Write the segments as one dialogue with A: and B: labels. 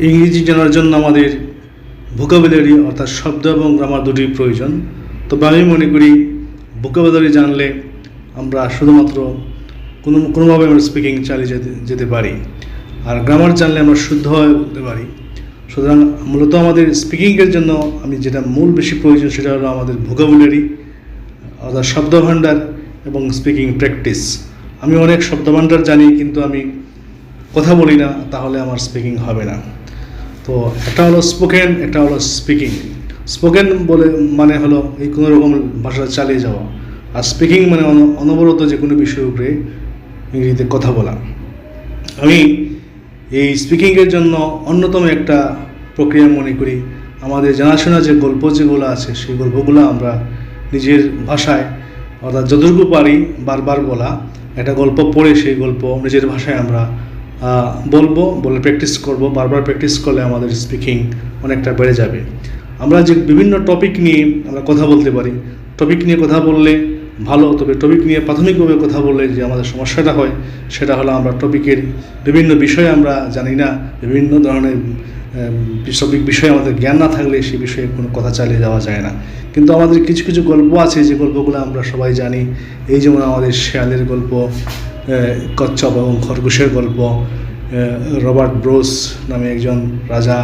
A: ইংরেজি জানার জন্য আমাদের ভোকাবুলারি অর্থাৎ শব্দ এবং গ্রামার দুটির প্রয়োজন। তবে আমি মনে করি ভোকাবুলারি জানলে আমরা শুধুমাত্র কোনোভাবে আমরা স্পিকিং চালিয়ে যেতে পারি, আর গ্রামার জানলে আমরা শুদ্ধ হয়ে বলতে পারি। সুতরাং মূলত আমাদের স্পিকিংয়ের জন্য আমি যেটা মূল বেশি প্রয়োজন সেটা হলো আমাদের ভোকাবুলারি অর্থাৎ শব্দভাণ্ডার এবং স্পিকিং প্র্যাকটিস। আমি অনেক শব্দভাণ্ডার জানি, কিন্তু আমি কথা বলি না, তাহলে আমার স্পিকিং হবে না। তো একটা হলো স্পোকেন, একটা হলো স্পিকিং। স্পোকেন বলে মানে হলো এই কোনো রকম ভাষা চালিয়ে যাওয়া, আর স্পিকিং মানে অনবরত যে কোনো বিষয়ের উপরে ইংরেজিতে কথা বলা। আমি এই স্পিকিংয়ের জন্য অন্যতম একটা প্রক্রিয়া মনে করি আমাদের জানাশোনা যে গল্প যেগুলো আছে সেই গল্পগুলো আমরা নিজের ভাষায় অর্থাৎ যতটুকু পারি বারবার বলা। একটা গল্প পড়ে সেই গল্প নিজের ভাষায় আমরা বলে প্র্যাকটিস করব। বারবার প্র্যাকটিস করলে আমাদের স্পিকিং অনেকটা বেড়ে যাবে। আমরা যে বিভিন্ন টপিক নিয়ে আমরা কথা বলতে পারি, টপিক নিয়ে কথা বললে ভালো, তবে টপিক নিয়ে প্রাথমিকভাবে কথা বললে যে আমাদের সমস্যাটা হয় সেটা হলো আমরা টপিকের বিভিন্ন বিষয়ে আমরা জানি না, বিভিন্ন ধরনের বিষয়ে আমাদের জ্ঞান না থাকলে সেই বিষয়ে কোনো কথা চালিয়ে যাওয়া যায় না। কিন্তু আমাদের কিছু কিছু গল্প আছে যে গল্পগুলো আমরা সবাই জানি। এই যেমন আমাদের শেয়ালের গল্প, কচ্ছপ এবং খরগোশের গল্প, রবার্ট ব্রুস নামে একজন রাজা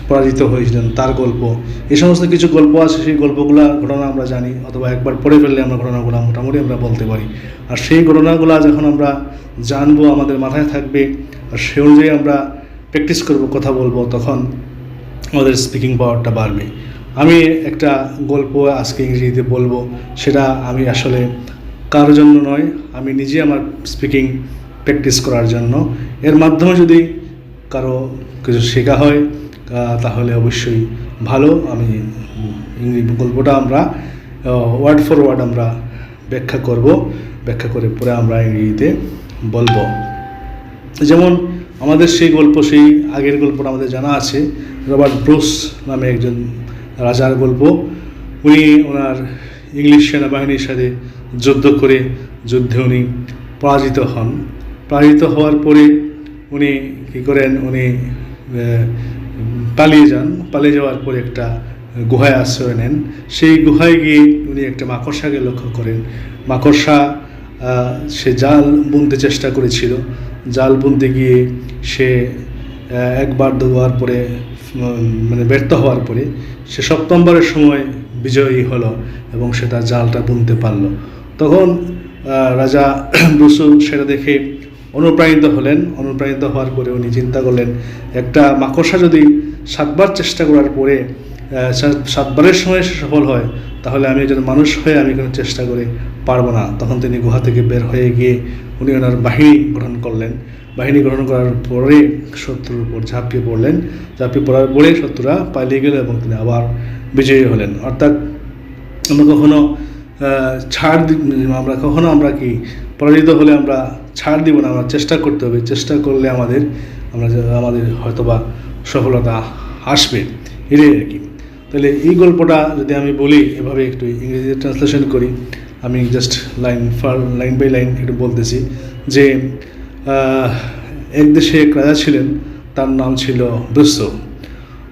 A: পরাজিত হয়েছিলেন তার গল্প। এই সমস্ত কিছু গল্প আছে, সেই গল্পগুলো ঘটনা আমরা জানি, অথবা একবার পড়ে ফেললে আমরা ঘটনাগুলো মোটামুটি আমরা বলতে পারি। আর সেই ঘটনাগুলো যখন আমরা জানবো আমাদের মাথায় থাকবে, আর সেই অনুযায়ী আমরা প্র্যাকটিস করব, কথা বলবো, তখন আমাদের স্পিকিং পাওয়ারটা বাড়বে। আমি একটা গল্প আজকে ইংরেজিতে বলবো, সেটা আমি আসলে কারোর জন্য নয়, আমি নিজে আমার স্পিকিং প্র্যাকটিস করার জন্য। এর মাধ্যমে যদি কারো কিছু শেখা হয় তাহলে অবশ্যই ভালো। আমি ইংরেজি গল্পটা আমরা ওয়ার্ড ফর ওয়ার্ড আমরা ব্যাখ্যা করব, ব্যাখ্যা করে পরে আমরা ইংরেজিতে বলবো। যেমন আমাদের সেই গল্প, সেই আগের গল্পটা আমাদের জানা আছে, রবার্ট ব্রুস নামে একজন রাজার গল্প। উনি ওনার ইংলিশ সেনাবাহিনীর সাথে যুদ্ধে উনি পরাজিত হন। পরাজিত হওয়ার পরে উনি কী করেন, উনি পালিয়ে যাওয়ার পরে একটা গুহায় আশ্রয় নেন। সেই গুহায় গিয়ে উনি একটা মাকড়সাকে লক্ষ্য করেন। মাকড়সা সে জাল বুনতে চেষ্টা করেছিল। জাল বুনতে গিয়ে সে একবার দুবার পরে ব্যর্থ হওয়ার পরে সে সপ্তমবারের সময় বিজয়ী হলো এবং সেটা জালটা বুনতে পারল। তখন রাজা ব্রুসু সেটা দেখে অনুপ্রাণিত হওয়ার পরে উনি চিন্তা করলেন, একটা মাকড়সা যদি 7 বার চেষ্টা করার পরে 7 বারের সময় সে সফল হয়, তাহলে আমি একজন মানুষ হয়ে আমি কোনো চেষ্টা করে পারবো না। তখন তিনি গুহা থেকে বের হয়ে গিয়ে উনি ওনার বাহিনী গ্রহণ করার পরে শত্রুর উপর ঝাঁপিয়ে পড়ার পরে শত্রুরা পালিয়ে গেল এবং তিনি আবার বিজয়ী হলেন। অর্থাৎ আমরা কি পরাজিত হলে আমরা ছাড় দিব না, আমরা চেষ্টা করতে হবে। চেষ্টা করলে আমাদের হয়তোবা সফলতা আসবে, এটাই আর কি। তাহলে এই গল্পটা যদি আমি বলি, এভাবে একটু ইংরেজিতে ট্রান্সলেশন করি, আমি জাস্ট লাইন বাই লাইন একটু বলতেছি যে এক দেশে এক রাজা ছিলেন, তার নাম ছিল ব্রুস,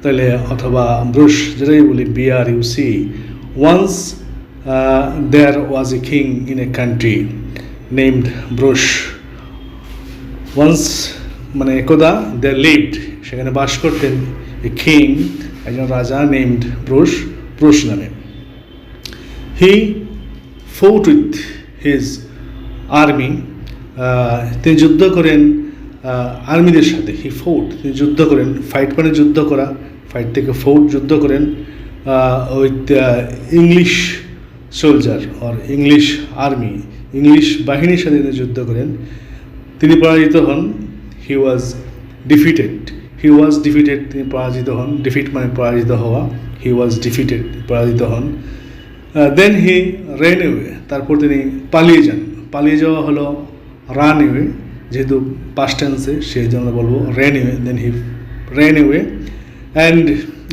A: তাহলে অথবা ব্রুশ, যেটাই বলি BRUC। Once there was a king in a country named Brush. Once মানে একদা there lived, সেখানে বাস করতেন a king, একজন রাজা named ব্রুশ নামে। He fought with his army, তিনি যুদ্ধ করেন আর্মিদের সাথে। He fought, তিনি যুদ্ধ করেন, ফাইট মানে যুদ্ধ করা, ফাইট থেকে ফোর্ট, যুদ্ধ করেন with English soldier or English army, English বাহিনীর সাথে তিনি যুদ্ধ করেন। তিনি পরাজিত হন। হি ওয়াজ ডিফিটেড, তিনি পরাজিত হন। ডিফিট মানে পরাজিত হওয়া, হি ওয়াজ ডিফিটেড, পরাজিত হন। দেন হি রেন অ্যাওয়ে, তারপর তিনি পালিয়ে যাওয়া হলো রান অ্যাওয়ে, যেহেতু পাস্ট টেন্সে সেই জন্য বলবো রেন অ্যাওয়ে। দেন হি রেন অ্যাওয়ে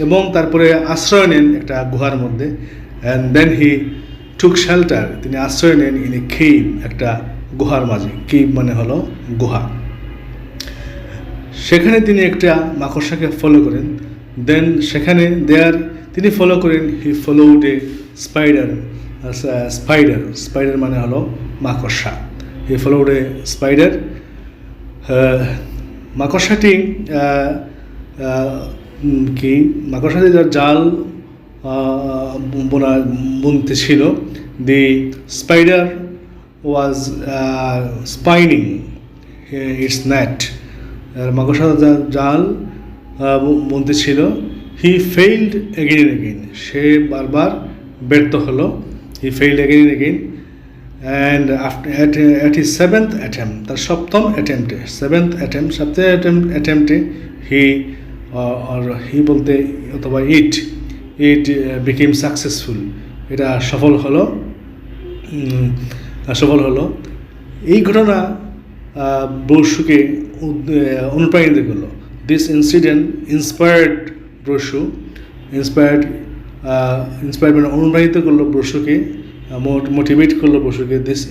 A: এবং তারপরে আশ্রয় নেন একটা গুহার মধ্যে। And then he took shelter, তিনি আশ্রয় নেন ইন এ কেভ, একটা গুহার মাঝে। কেভ মানে হলো গুহা। সেখানে তিনি একটা মাকড়সাকে ফলো করেন। দেন সেখানে তিনি ফলো করেন, হি ফলোড এ স্পাইডার। স্পাইডার মানে হলো মাকড়সা। হি ফলোড এ স্পাইডার। মাকড়সাটি কি মাকড়সাটি যার জাল বুনতে ছিল, the spider was spinning its net. মাকড়সা যার জাল বুনতে ছিল, হি ফেইল্ড এগেইন এগেইন, সে বারবার ব্যর্থ হলো। He failed again again and at his seventh attempt, তার সপ্তম অ্যাটেম্পটে হি বলতে অথবা ইট বিকেম সাকসেসফুল, এটা সফল হলো। এই ঘটনা ব্রুসুকে অনুপ্রাণিত করলো। দিস ইনসিডেন্ট ইন্সপায়ার্ড ব্রুসু, মানে অনুপ্রাণিত করলো ব্রুসুকে, মোটিভেট করলো ব্রুসুকে। দিস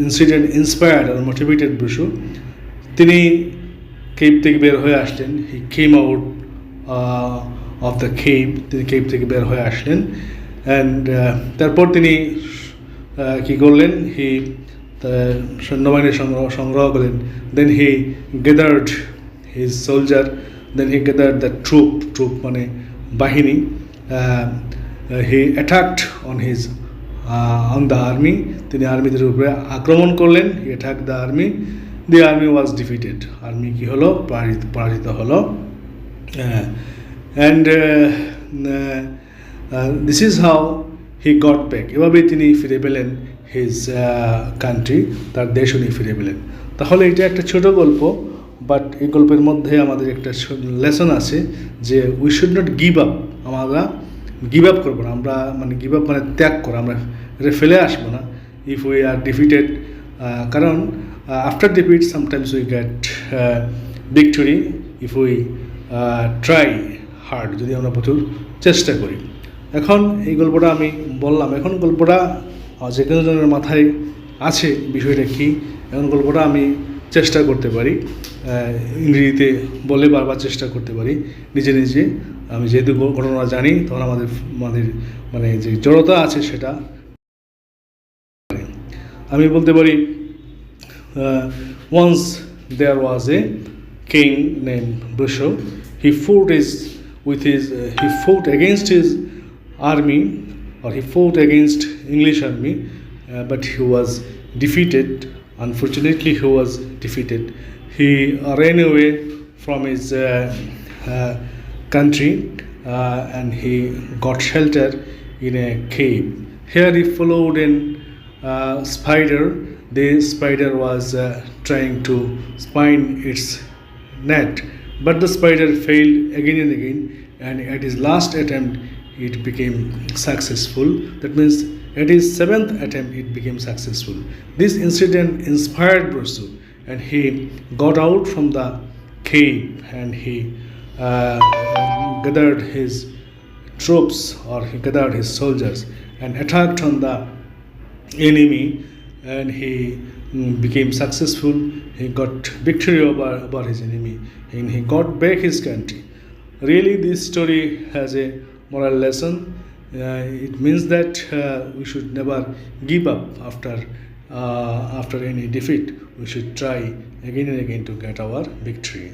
A: ইনসিডেন্ট ইন্সপায়ার্ড আর মোটিভেটেড ব্রুসু। তিনি কেভ থেকে বের হয়ে আসলেন। He came out of the cave, তিনি কেভ থেকে বের হয়ে আসলেন। অ্যান্ড তারপর তিনি কী করলেন, হি সৈন্যবাহিনী সংগ্রহ করলেন। Then he gathered his soldier, then he gathered the troop মানে বাহিনী। He attacked on the army, তিনি আর্মিদের উপরে আক্রমণ করলেন। He attack the army, the army was defeated, army কী হলো, পরাজিত হলো। And this is how he got back, এভাবেই তিনি ফিরে পেলেন হিজ কান্ট্রি, তার দেশ উনি ফিরে পেলেন। তাহলে এটা একটা ছোট গল্প, বাট এই গল্পের মধ্যে আমাদের একটা লেসন আছে যে we should not give up, আমরা গিভ আপ করবো না। আমরা মানে গিভ আপ মানে ত্যাগ করা, আমরা এটা ফেলে আসবো না। ইফ উই আর ডিফিটেড, কারণ after defeat sometimes we get victory if we try hard, যদি আমরা প্রচুর চেষ্টা করি। এখন এই গল্পটা আমি বললাম, এখন গল্পটা যে কোনো জনের মাথায় আছে বিষয়টা কী, এখন গল্পটা আমি চেষ্টা করতে পারি, ইংরেজিতে বলে বারবার চেষ্টা করতে পারি নিজে। আমি যেহেতু ঘটনা জানি, তখন আমাদের মানে যে জড়তা আছে সেটা আমি বলতে পারি। Once there was a king name Bruce, he fought against his army, or he fought against English army, but he was defeated. Unfortunately, he was defeated. He ran away from his country and he got shelter in a cave. Here he followed a spider. The spider was trying to spine its net, but the spider failed again and again, and at his last attempt it became successful. That means at his seventh attempt it became successful. This incident inspired Brussu, and he got out from the cave and he gathered his troops, or he gathered his soldiers and attacked on the enemy, and he became successful. He got victory over his enemy, and he got back his country. Really, this story has a moral lesson. It means that we should never give up after any defeat. We should try again and again to get our victory.